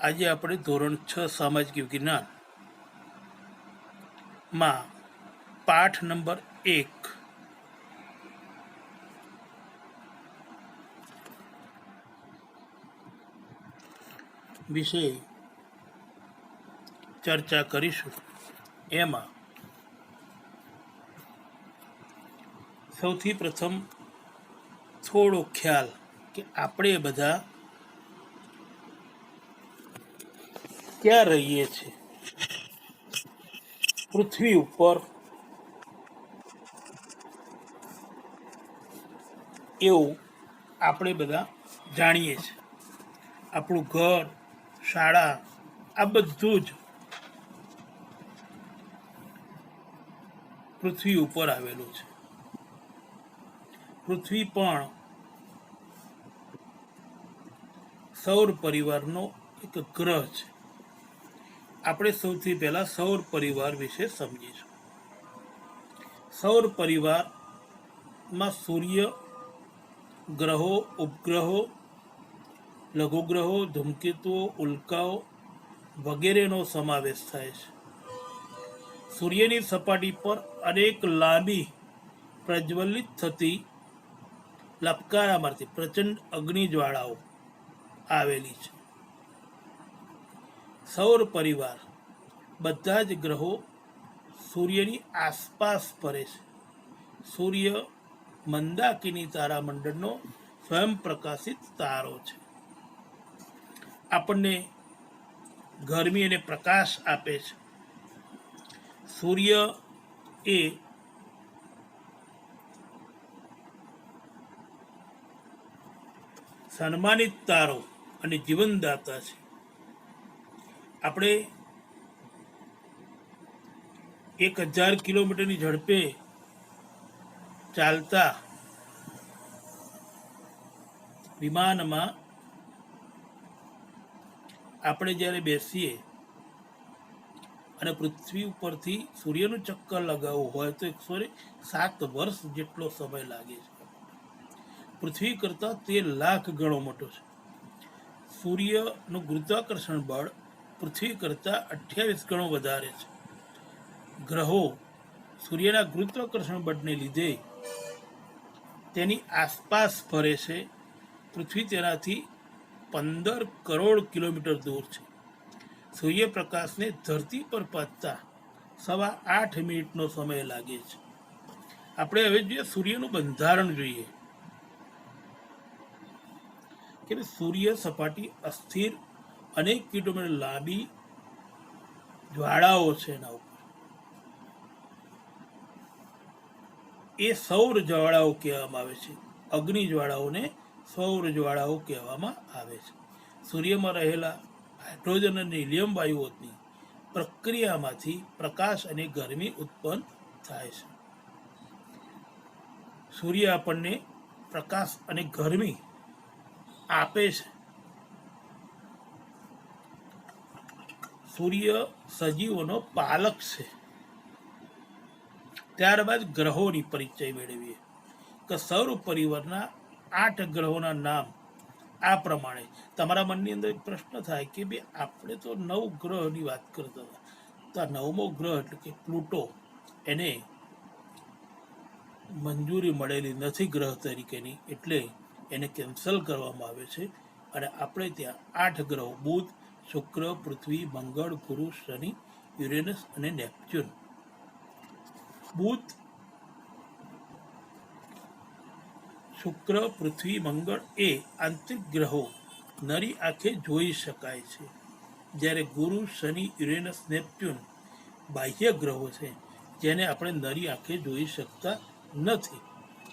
આજે આપણે ધોરણ 6 સામાજિક વિજ્ઞાનમાં પાઠ નંબર 1 વિશે ચર્ચા કરીશું. એમાં સૌથી પ્રથમ થોડો ખ્યાલ કે આપણે બધા ક્યાં રહીએ છીએ. પૃથ્વી ઉપર એવું આપણે બધા જાણીએ છીએ. આપણું ઘર, શાળા, આ બધું જ પૃથ્વી ઉપર આવેલું છે. પૃથ્વી પણ સૌર પરિવારનો એક ગ્રહ છે. આપણે સૌથી પહેલા સૌર પરિવાર વિશે સમજીશું. સૌર પરિવારમાં સૂર્ય, ગ્રહો, ઉપગ્રહો, લઘુગ્રહો, ધૂમકેતુઓ, ઉલ્કાઓ વગેરેનો સમાવેશ થાય છે. સૂર્યની સપાટી પર અનેક લાંબી પ્રજ્વલિત થતી લપકારા મારતી પ્રચંડ અગ્નિજ્વાળાઓ આવેલી છે. સૌર પરિવાર બધા જ ગ્રહો સૂર્યની આસપાસ ફરે છે. સૂર્ય મંદાકિની તારામંડળનો સ્વયં પ્રકાશિત તારો છે. આપણને ગરમી અને પ્રકાશ આપે છે. સૂર્ય એ સન્માનિત તારો અને જીવનદાતા છે. આપણે 1000 કિલોમીટરની ઝડપે ચાલતા વિમાનમાં આપણે જ્યારે બેસીએ અને પૃથ્વી ઉપરથી સૂર્યનું ચક્કર લગાવવું હોય તો 107 વર્ષ જેટલો સમય લાગે છે. પૃથ્વી કરતાં 13 લાખ ગણો મોટો છે. સૂર્યનું ગુરુત્વાકર્ષણ બળ પૃથ્વી કરતાં 28 ગણો વધારે છે. ગ્રહો સૂર્યના ગુરુત્વાકર્ષણ બળને લીધે તેની આસપાસ ફરે છે. પૃથ્વી તેનાથી 15 કરોડ કિલોમીટર દૂર છે. સૂર્યપ્રકાશને ધરતી પર પહોંચતા 8.25 મિનિટનો સમય લાગે છે. આપણે હવે જોઈએ સૂર્યનું બંધારણ જોઈએ કે સૂર્ય સપાટી અસ્થિર અનેક કિલોમીટર લાંબી જ્વાળાઓ છે. એના ઉપર એ સૌર જ્વાળાઓ કહેવામાં આવે છે. અગ્નિ જ્વાળાઓને સૌર જ્વાળાઓ કહેવામાં આવે છે. સૂર્યમાં રહેલા હાઇડ્રોજન અને હિલિયમ વાયુઓની પ્રક્રિયામાંથી પ્રકાશ અને ગરમી ઉત્પન્ન થાય છે. સૂર્ય આપણને પ્રકાશ અને ગરમી આપે છે. સૂર્ય સજીવોનો પાલક છે. ત્યારબાદ ગ્રહોની પરિચય મેળવીએ કે સૌર પરિવારના 8 ગ્રહોના નામ આ પ્રમાણે. તમારા મનની અંદર એક પ્રશ્ન થાય કે બે આપણે તો 9 ગ્રહની વાત કરતા હતા, તો આ 9મો ગ્રહ એટલે કે પ્લુટો, એને મંજૂરી મળેલી નથી ગ્રહ તરીકેની, એટલે એને કેન્સલ કરવામાં આવે છે. અને આપણે ત્યાં 8 ગ્રહો બુધ, શુક્ર, પૃથ્વી, મંગળ, ગુરુ, શનિ, યુરેનસ અને નેપચ્યુન. બુધ, શુક્ર, પૃથ્વી, મંગળ એ આંતરિક ગ્રહો નરી આંખે જોઈ શકાય છે, જ્યારે ગુરુ, શનિ, યુરેનસ, નેપચ્યુન બાહ્ય ગ્રહો છે જેને આપણે નરી આંખે જોઈ શકતા નથી.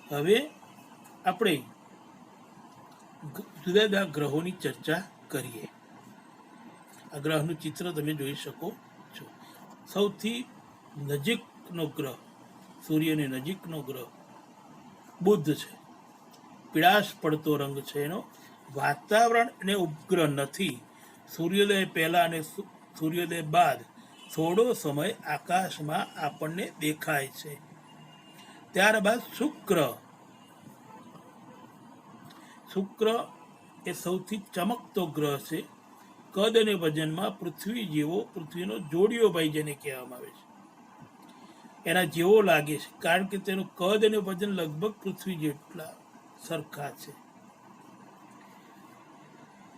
હવે આપણે જુદા જુદા ગ્રહોની ચર્ચા કરીએ. આ ગ્રહનું ચિત્ર તમે જોઈ શકો છો. સૌથી નજીકનો ગ્રહ, સૂર્યની નજીકનો ગ્રહ બુધ છે. પીળાશ પડતો રંગ છે એનો. વાતાવરણ અને ઉપગ્રહ નથી. સૂર્યોદય પહેલા અને સૂર્યોદય બાદ થોડો સમય આકાશમાં આપણને દેખાય છે. ત્યારબાદ શુક્ર એ સૌથી ચમકતો ગ્રહ છે. કદ અને વજનમાં પૃથ્વી જેવો, પૃથ્વીનો જોડિયો ભાઈ જેને કહેવામાં આવે છે, એના જેવો લાગે છે, કારણ કે તેનું કદ અને વજન લગભગ પૃથ્વી જેટલા સરખા છે.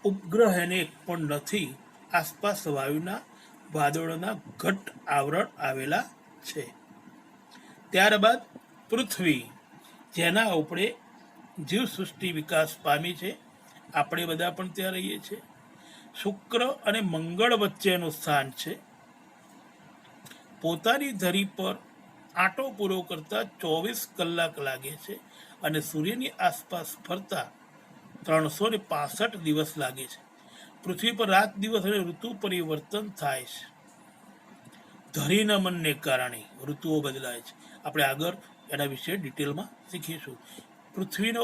ઉપગ્રહ એને એક પણ નથી. આસપાસ વાયુના વાદળોના ઘટ્ટ આવરણ આવેલા છે. ત્યારબાદ પૃથ્વી, જેના આપણે જીવસૃષ્ટિ વિકાસ પામી છે, આપણે બધા પણ ત્યાં રહીએ છીએ. શુક્ર અને મંગળ વચ્ચેનું સ્થાન છે. પોતાની ધરી પર આંટો પૂરો કરતા 24 કલાક લાગે છે અને સૂર્યની આસપાસ ફરતા 365 દિવસ લાગે છે. પૃથ્વી પર રાત દિવસ અને ઋતુ પરિવર્તન થાય છે. ધરીનમનને કારણે ઋતુઓ બદલાય છે. આપણે આગળ એના વિશે ડિટેલમાં શીખીશું. પૃથ્વીનો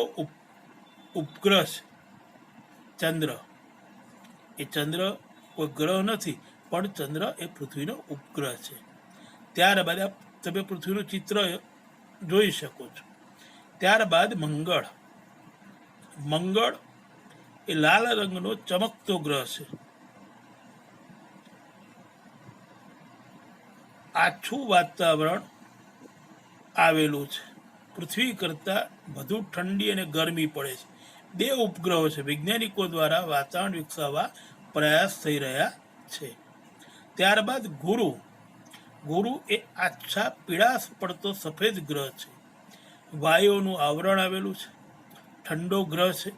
ઉપગ્રહ છે ચંદ્ર. એ ચંદ્ર કોઈ ગ્રહ નથી, પણ ચંદ્ર એ પૃથ્વીનો ઉપગ્રહ છે. ત્યારબાદ તમે પૃથ્વીનું ચિત્ર જોઈ શકો છો. ત્યારબાદ મંગળ. મંગળ એ લાલ રંગનો ચમકતો ગ્રહ છે. આછું વાતાવરણ આવેલું છે. પૃથ્વી કરતાં વધુ ઠંડી અને ગરમી પડે છે. 2 ઉપગ્રહો છે. વૈજ્ઞાનિકો દ્વારા વાતાવરણ વિકસાવવા પ્રયાસ થઈ રહ્યા છે. ત્યારબાદ ગુરુ. ગુરુ એ આછા પીળાશ પડતો સફેદ ગ્રહ છે. વાયુઓનું આવરણ આવેલું છે. ઠંડો ગ્રહ છે.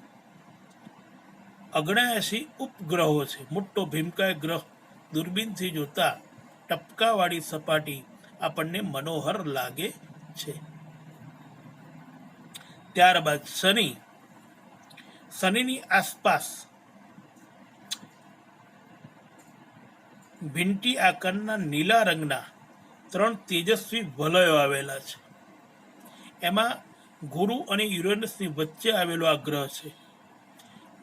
79 ઉપગ્રહો છે. મોટો ભીમકાય ગ્રહ. દૂરબીનથી જોતા ટપકાવાળી સપાટી આપણને મનોહર લાગે છે. ત્યારબાદ શનિ. શનિની આસપાસ ભીંટી આકારના નીલા રંગના 3 તેજસ્વી વલયો આવેલા છે. એમાં ગુરુ અને યુરેનસની વચ્ચે આવેલો આ ગ્રહ છે.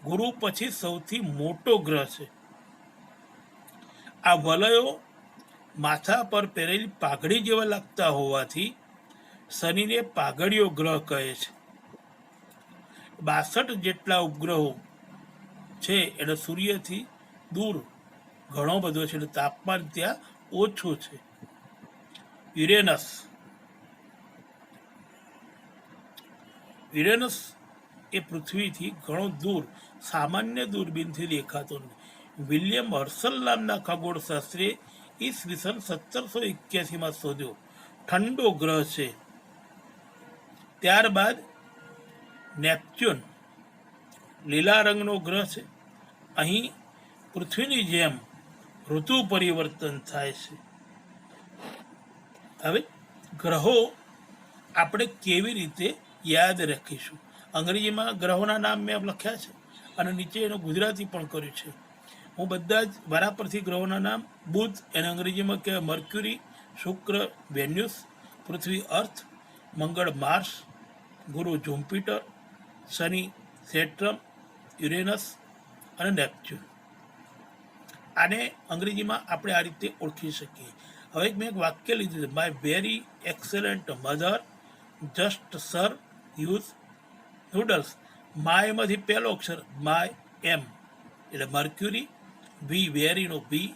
ગુરુ પછી સૌથી મોટો ગ્રહ છે. આ વલયો માથા પર પહેરેલી પાઘડી જેવા લાગતા હોવાથી શનિને પાઘડીયો ગ્રહ કહે છે. 62 જેટલા ઉપગ્રહો છે. એટલે સૂર્યથી દૂર ઘણો બધો છે, એટલે તાપમાન ત્યાં ઓછું છે. યુરેનસ. યુરેનસ એ પૃથ્વીથી ઘણો દૂર, સામાન્ય દૂરબીનથી દેખાતો નથી. વિલિયમ હર્સલ નામના ખગોળશાસ્ત્રીએ ઈસવીસન 1781માં શોધ્યો. ઠંડો ગ્રહ છે. ત્યારબાદ નેપચ્યુન. લીલા રંગનો ગ્રહ છે. અહીં પૃથ્વીની જેમ ઋતુ પરિવર્તન થાય છે. હવે ગ્રહો આપણે કેવી રીતે યાદ રાખીશું? અંગ્રેજીમાં ગ્રહોના નામ મેં લખ્યા છે અને નીચે એનું ગુજરાતી પણ કર્યું છે. હું બધા જ મારા પરથી ગ્રહોના નામ: બુધ એને અંગ્રેજીમાં કહેવાય મર્ક્યુરી, શુક્ર વેન્યુસ, પૃથ્વી અર્થ, મંગળ માર્સ, ગુરુ જુપિટર, શનિ સેટ્રમ, યુરેનસ અને નેપચ્યુન. આને અંગ્રેજીમાં આપણે આ રીતે ઓળખી શકીએ. હવે મેં એક વાક્ય લીધું છે: my very excellent mother just sir use noodles. માયમાંથી પહેલો અક્ષર માય એમ એટલે મર્ક્યુરી, વી વેરીનો વી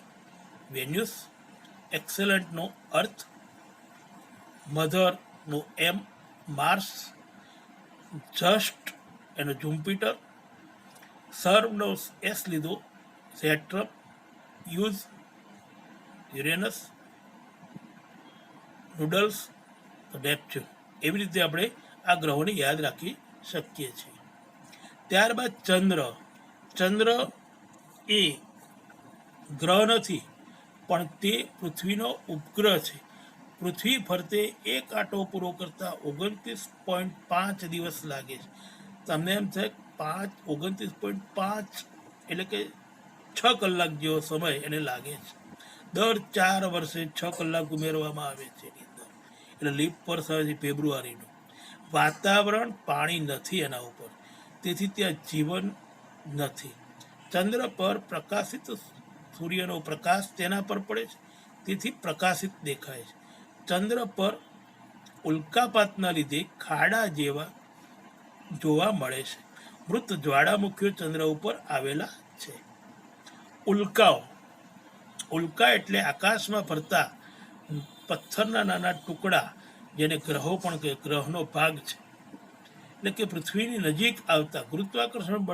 વેન્યુસ, એક્સેલન્ટનો અર્થ, મધરનો એમ માર્સ, જસ્ટ એનો જુપિટર, સર્વનો એસ લીધો Saturn, use Uranus, noodles Neptune. એવી રીતે આપણે આ ગ્રહોને યાદ રાખી શકીએ છીએ. ત્યારબાદ ચંદ્ર. ચંદ્ર એ ગ્રહ નથી, પણ તે પૃથ્વીનો ઉપગ્રહ છે. પૃથ્વી ફરતે એક આંટો પૂરો કરતા 29.5 દિવસ લાગે છે. તમને એમ થાય 29.5 એટલે કે 6 કલાક જેવો સમય એને લાગે છે. દર 4 વર્ષે 6 કલાક ઉમેરવામાં આવે છે એની અંદર. એટલે લીપ વર્ષ આવે છે ફેબ્રુઆરીનું. વાતાવરણ પાણી નથી એના ઉપર, તેથી ત્યાં જીવન નથી. ચંદ્ર પર પ્રકાશિત સૂર્યનો પ્રકાશ તેના પર પડે છે, તેથી પ્રકાશિત દેખાય છે. ચંદ્ર પર ઉલ્કાપાતના લીધે ખાડા જેવા જોવા મળે છે. મૃત જ્વાળામુખીઓ ચંદ્ર ઉપર આવેલા છે. ઉલ્કાઓ. ઉલ્કા એટલે આકાશમાં ફરતા પથ્થરના નાના ટુકડા, જેને ગ્રહો પણ કહે, ગ્રહનો ભાગ છે. એટલે કે પૃથ્વીની નજીક આવતા ગુરુત્વાકર્ષણ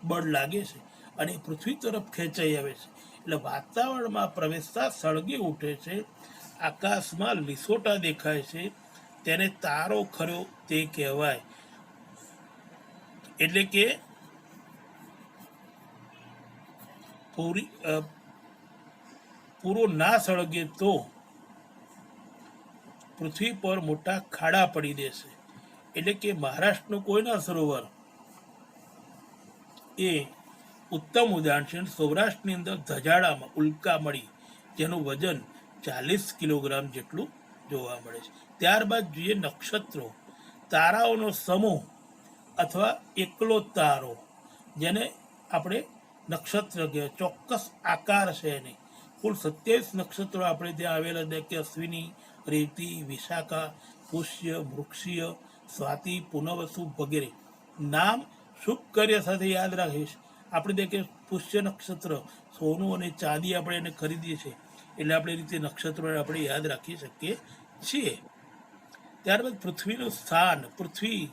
બળ લાગે છે અને પૃથ્વી તરફ ખેંચાઈ આવે છે. એટલે વાતાવરણમાં પ્રવેશતા સળગી ઉઠે છે, આકાશમાં લીસોટા દેખાય છે, તેને તારો ખર્યો તે કહેવાય. એટલે કે પૂરો ના સળગે તો પૃથ્વી પર મોટા ખાડા પડી દેશે. એટલે કે મહારાષ્ટ્રનું કોયના સરોવર એ ઉત્તમ ઉદાહરણ છે. સૌરાષ્ટ્રની અંદર ધજાડામાં ઉલ્કા મળી, જેનું વજન 40 કિલોગ્રામ જેટલું જોવા મળે છે. ત્યારબાદ જોઈએ નક્ષત્રો, તારાઓનો સમૂહ અથવા એકલો તારો, જેને આપણે નક્ષત્ર કહેવાય. ચોક્કસ આકાર છે એને. કુલ 27 નક્ષત્રો આપણે ત્યાં આવેલા, કે અશ્વિની, રેવતી, વિશાખા, પુષ્ય, મૃક્ષિય, સ્વાતિ, પુનવસુ વગેરે. નામ શુભ કાર્ય સાથે યાદ રાખીશ. આપણે દેખે પુષ્ય નક્ષત્ર, સોનું અને ચાંદી આપણે એને ખરીદીએ છીએ, એટલે આપણે રીતે નક્ષત્રોને આપણે યાદ રાખી શકીએ છીએ. ત્યારબાદ પૃથ્વીનું સ્થાન, પૃથ્વી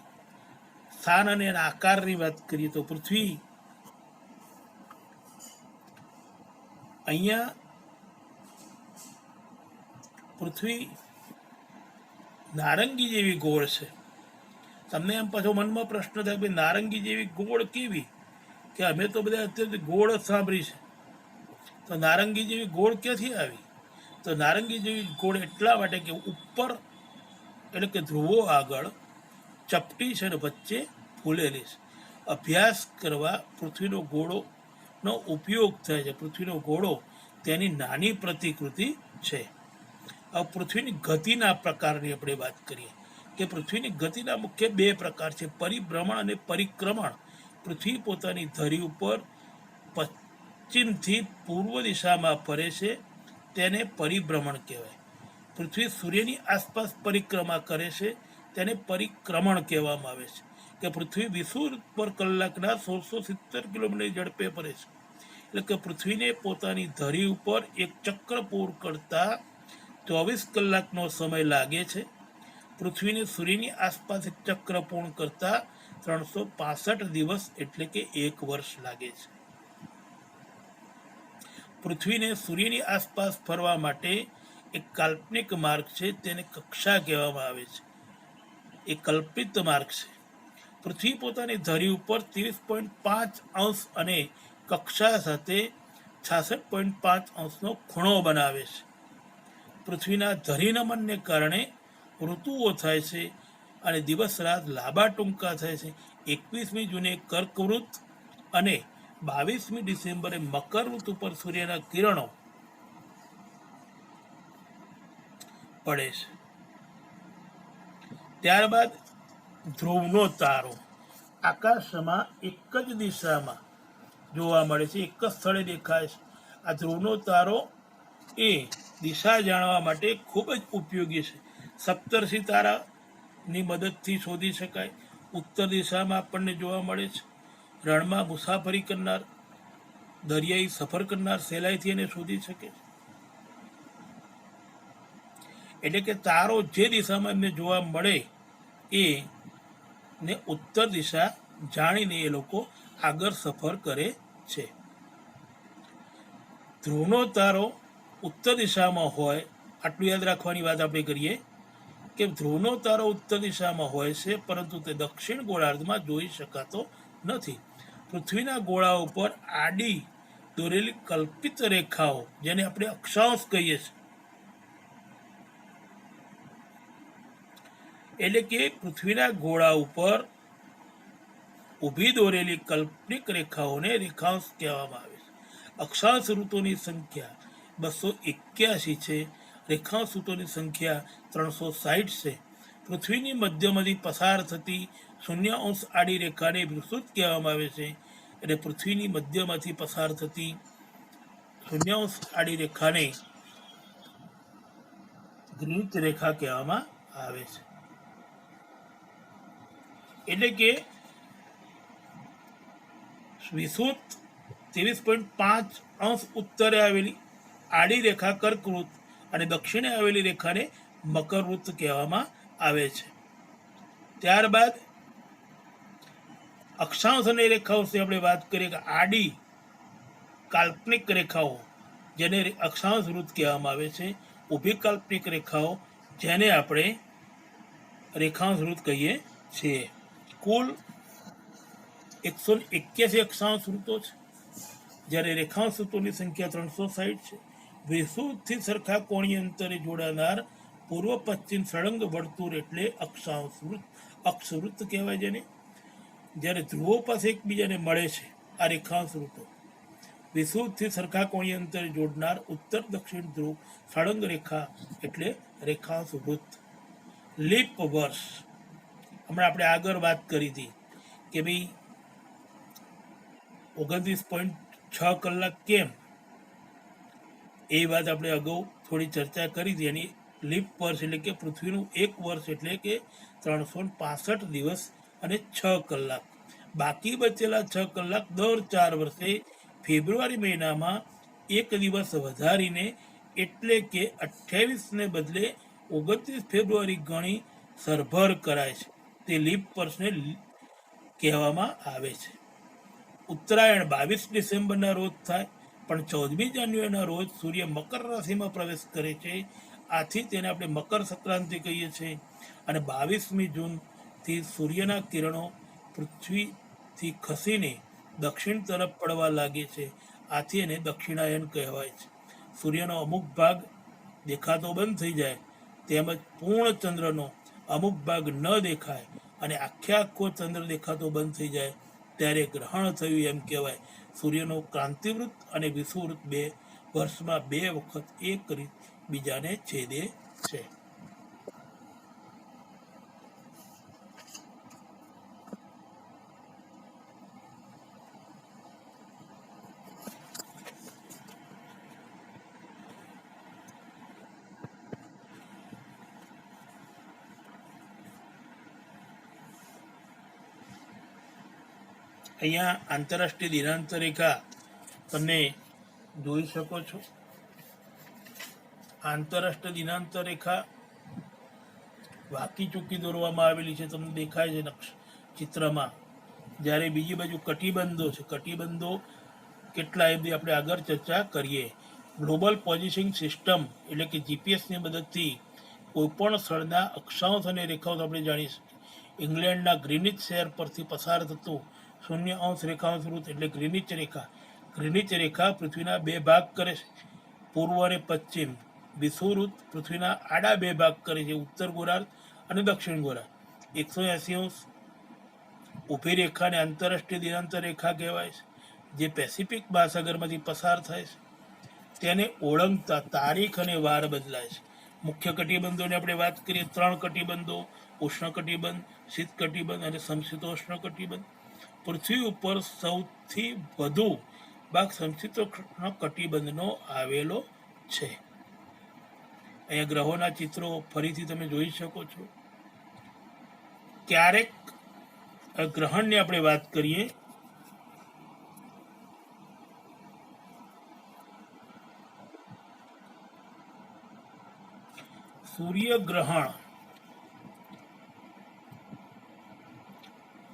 સ્થાન અને એના આકારની વાત કરીએ તો પૃથ્વી અહીંયા પૃથ્વી નારંગી જેવી ગોળ છે. તમને એમ પાછો મનમાં પ્રશ્ન થાય, ભાઈ નારંગી જેવી ગોળ કેવી? કે અમે તો બધા અત્યારે ગોળ જ સાંભળી છે, તો નારંગી જેવી ગોળ ક્યાંથી આવી? તો નારંગી જેવી ગોળ એટલા માટે કે ઉપર એટલે કે ધ્રુવો આગળ ચપટી છે અને વચ્ચે ફૂલેલી છે. અભ્યાસ કરવા પૃથ્વીનો ગોળોનો ઉપયોગ થાય છે. પૃથ્વીનો ગોળો તેની નાની પ્રતિકૃતિ છે. હવે પૃથ્વીની ગતિના પ્રકારની આપણે વાત કરીએ કે પૃથ્વીની ગતિના મુખ્ય 2 પ્રકાર છે, પરિભ્રમણ અને પરિક્રમણ. પૃથ્વી પોતાની ધરી ઉપર પશ્ચિમથી પૂર્વ દિશામાં ફરે છે, તેને પરિભ્રમણ કહેવાય. પૃથ્વી સૂર્યની આસપાસ પરિક્રમા કરે છે, તેને પરિક્રમણ કહેવામાં આવે છે. કે પૃથ્વી વિષુવવૃત્ત પર કલાકના 1670 કિલોમીટર ઝડપે ફરે છે. એટલે કે પૃથ્વીને પોતાની ધરી ઉપર એક ચક્ર પૂર્ણ કરતા 24 કલાકનો સમય લાગે છે. પૃથ્વીને સૂર્યની આસપાસ એક ચક્ર પૂર્ણ કરતા 365 દિવસ એટલે કે 1 વર્ષ લાગે છે. પૃથ્વીને સૂર્યની આસપાસ ફરવા માટે એક કાલ્પનિક માર્ગ છે, તેને કક્ષા કહેવામાં આવે છે. એ કલ્પિત માર્ગ છે. પૃથ્વી પોતાની ધરી ઉપર 23.5 અંશ અને કક્ષા સાથે 66.5 અંશનો ખૂણો બનાવે છે. પૃથ્વીના ધરીનમનને કારણે ઋતુઓ થાય છે અને દિવસ રાત લાંબા ટૂંકા થાય છે. 21મી જૂને કર્કવૃત અને 22મી ડિસેમ્બરે મકરવૃત ઉપર સૂર્યના કિરણો પડે છે. ત્યારબાદ ધ્રુવનો તારો આકાશમાં એક જ દિશામાં જોવા મળે છે, એક જ સ્થળે દેખાય છે. આ ધ્રુવનો તારો એ દિશા જાણવા માટે ખૂબ જ ઉપયોગી છે. સપ્તર્ષિ તારાની મદદથી શોધી શકાય. ઉત્તર દિશામાં આપણને જોવા મળે છે. રણમાં મુસાફરી કરનાર, દરિયાઈ સફર કરનાર સહેલાઈથી એને શોધી શકે. એટલે કે તારો જે દિશામાં એમને જોવા મળે એ ને ઉત્તર દિશા જાણીને એ લોકો આગળ સફર કરે છે. ધ્રુવનો તારો ઉત્તર દિશામાં હોય, આટલું યાદ રાખવાની વાત આપણે કરીએ કે ધ્રુવનો તારો ઉત્તર દિશામાં હોય છે, પરંતુ તે દક્ષિણ ગોળાર્ધમાં જોઈ શકાતો નથી. પૃથ્વીના ગોળા ઉપર આડી દોરેલી કલ્પિત રેખાઓ, જેને આપણે અક્ષાંશ કહીએ છીએ, એટલે કે પૃથ્વીના ગોળા ઉપર ઊભી દોરેલી કાલ્પનિક રેખાઓને રેખાંશ કહેવામાં આવે છે. અક્ષાંશ ઋતુની સંખ્યા 281 છે. રેખાંશ ઋતુની સંખ્યા 360 છે. પૃથ્વીની મધ્યમાંથી પસાર થતી 0° આડી રેખાને વિષુવવૃત્ત કહેવામાં આવે છે. એટલે પૃથ્વીની મધ્યમાંથી પસાર થતી 0° આડી રેખાને ગ્રીનિચ રેખા કહેવામાં આવે છે. એટલે કે વિષુવવૃત્ત 23.5 ઉત્તરે આવેલી આડી રેખા કર્કવૃત્ત અને દક્ષિણે આવેલી રેખાને મકરવૃત્ત કહેવામાં આવે છે. ત્યારબાદ અક્ષાંશ અને રેખાઓ વિશે આપણે વાત કરીએ કે આડી કાલ્પનિક રેખાઓ જેને અક્ષાંશ વૃત્ત કહેવામાં આવે છે, ઊભી કાલ્પનિક રેખાઓ જેને આપણે રેખાંશ વૃત્ત કહીએ છીએ. કુલ 181 અક્ષાંશ વૃત્તો છે, જ્યારે રેખાંશ વૃત્તોની સંખ્યા 360 છે. વિષુવવૃત્તથી સરખા કોણીય અંતરે જોડાનાર પૂર્વ પશ્ચિમ સળંગ વર્તુળ એટલે અક્ષાંશ વૃત્ત, અક્ષવૃત્ત કહેવાય જેને. જ્યારે ધ્રુવો પાસે એકબીજાને મળે છે આ રેખાંશ વૃત્તો. વિષુવવૃત્તથી સરખા કોણીય અંતરે જોડનાર ઉત્તર દક્ષિણ ધ્રુવ સળંગ રેખા એટલે રેખાંશ વૃત્ત. લીપ વર્ષ, હમણાં આપણે આગળ વાત કરી હતી કે ભાઈ 29.6 કલાક કેમ, એ વાત આપણે અગાઉ થોડી ચર્ચા કરી હતી. એની લીપ વર્ષ એટલે કે પૃથ્વીનું એક વર્ષ એટલે કે 365 દિવસ અને 6 કલાક. બાકી બચેલા 6 કલાક દર 4 વર્ષે ફેબ્રુઆરી મહિનામાં એક દિવસ વધારીને એટલે કે 28 ને બદલે 29 ફેબ્રુઆરી ગણી સરભર કરાય છે. તે લીપ વર્ષને કહેવામાં આવે છે. ઉત્તરાયણ 22 ડિસેમ્બરના રોજ થાય, પણ 14મી જાન્યુઆરીના રોજ સૂર્ય મકર રાશિમાં પ્રવેશ કરે છે. આથી તેને આપણે મકર સંક્રાંતિ કહીએ છીએ. અને 22મી જૂનથી સૂર્યના કિરણો પૃથ્વીથી ખસીને દક્ષિણ તરફ પડવા લાગે છે. આથી એને દક્ષિણાયન કહેવાય છે. સૂર્યનો અમુક ભાગ દેખાતો બંધ થઈ જાય, તેમજ પૂર્ણ ચંદ્રનો અમુક ભાગ ન દેખાય અને આખો ચંદ્ર દેખાતો બંધ થઈ જાય ત્યારે ગ્રહણ થયું એમ કહેવાય. સૂર્યનો ક્રાંતિવૃત્ત અને વિષુવવૃત્ત વર્ષમાં 2 વખત એક રીત બીજાને છેદે છે. અહીંયા આંતરરાષ્ટ્રીય દિનાંક રેખા તમે જોઈ શકો છો. આંતરરાષ્ટ્રીય દિનાંક રેખા વાકી ચૂકી દોરવામાં આવેલી છે, તમને દેખાય છે ચિત્રમાં. જ્યારે બીજી બાજુ કટિબંધો છે. કટિબંધો કેટલા એ બધી આપણે આગળ ચર્ચા કરીએ. ગ્લોબલ પોઝિશનિંગ સિસ્ટમ એટલે કે જીપીએસની મદદથી કોઈપણ સ્થળના અક્ષાંશ અને રેખાઓ આપણે જાણી શકીએ. ઇંગ્લેન્ડના ગ્રીનિચ શહેર પરથી પસાર થતું 0° રેખાંશ વૃત્ત એટલે ગ્રીનિચ રેખા. ગ્રીનિચ રેખા પૃથ્વીના 2 ભાગ કરે છે, પૂર્વ અને પશ્ચિમ. વિષુવવૃત્ત પૃથ્વીના આડા 2 ભાગ કરે છે, ઉત્તર ગોળાર્ધ અને દક્ષિણ ગોળાર્ધ. 180° ઊભી રેખાને આંતરરાષ્ટ્રીય દિનાંક રેખા કહેવાય છે, જે પેસિફિક મહાસાગરમાંથી પસાર થાય છે. તેને ઓળંગતા તારીખ અને વાર બદલાય છે. મુખ્ય કટિબંધોની આપણે વાત કરીએ, 3 કટિબંધો: ઉષ્ણ કટિબંધ, શીત કટિબંધ અને સમશીતોષ્ણ કટિબંધ. પૃથ્વી ઉપર સૌથી વધુ ભાગ સમશીતોષ્ણ કટિબંધનો આવેલો છે. અહીંયા ગ્રહોના ચિત્રો ફરીથી તમે જોઈ શકો છો. ક્યારેક ગ્રહણની આપણે વાત કરીએ, સૂર્યગ્રહણ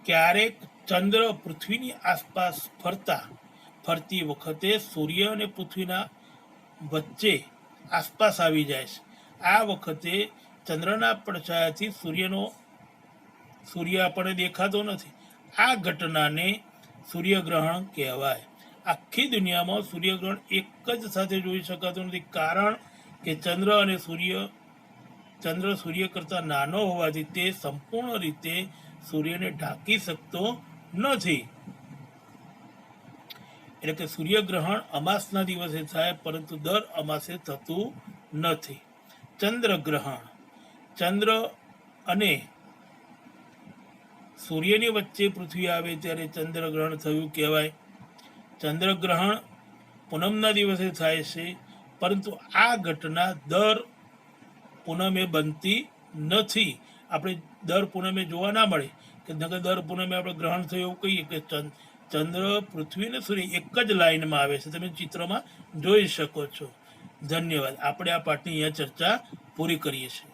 ક્યારેક ચંદ્ર પૃથ્વીની આસપાસ ફરતી વખતે સૂર્ય અને પૃથ્વીના વચ્ચે આસપાસ આવી જાય છે. આ વખતે ચંદ્રના પડછાયાથી સૂર્ય આપણને દેખાતો નથી. આ ઘટનાને સૂર્યગ્રહણ કહેવાય. આખી દુનિયામાં સૂર્યગ્રહણ એક જ સાથે જોઈ શકાતું નથી, કારણ કે ચંદ્ર સૂર્ય કરતાં નાનો હોવાથી તે સંપૂર્ણ રીતે સૂર્યને ઢાંકી શકતો નથી. એટલે કે સૂર્યગ્રહણ અમાસના દિવસે થાય, પરંતુ દર અમાસે થતું નથી. ચંદ્રગ્રહણ, ચંદ્ર અને સૂર્યની વચ્ચે પૃથ્વી આવે ત્યારે ચંદ્રગ્રહણ થયું કહેવાય. ચંદ્રગ્રહણ પૂનમના દિવસે થાય છે, પરંતુ આ ઘટના દર પૂનમે બનતી નથી. આપણે દર પૂનમે જોવા ના મળે કે દર પૂનમે આપણે ગ્રહણ થયું એવું કહીએ કે ચંદ્ર, પૃથ્વી અને સૂર્ય એક જ લાઈનમાં આવે છે. તમે ચિત્રમાં જોઈ શકો છો. ધન્યવાદ. આપણે આ પાઠની અહીંયા ચર્ચા પૂરી કરીએ છીએ.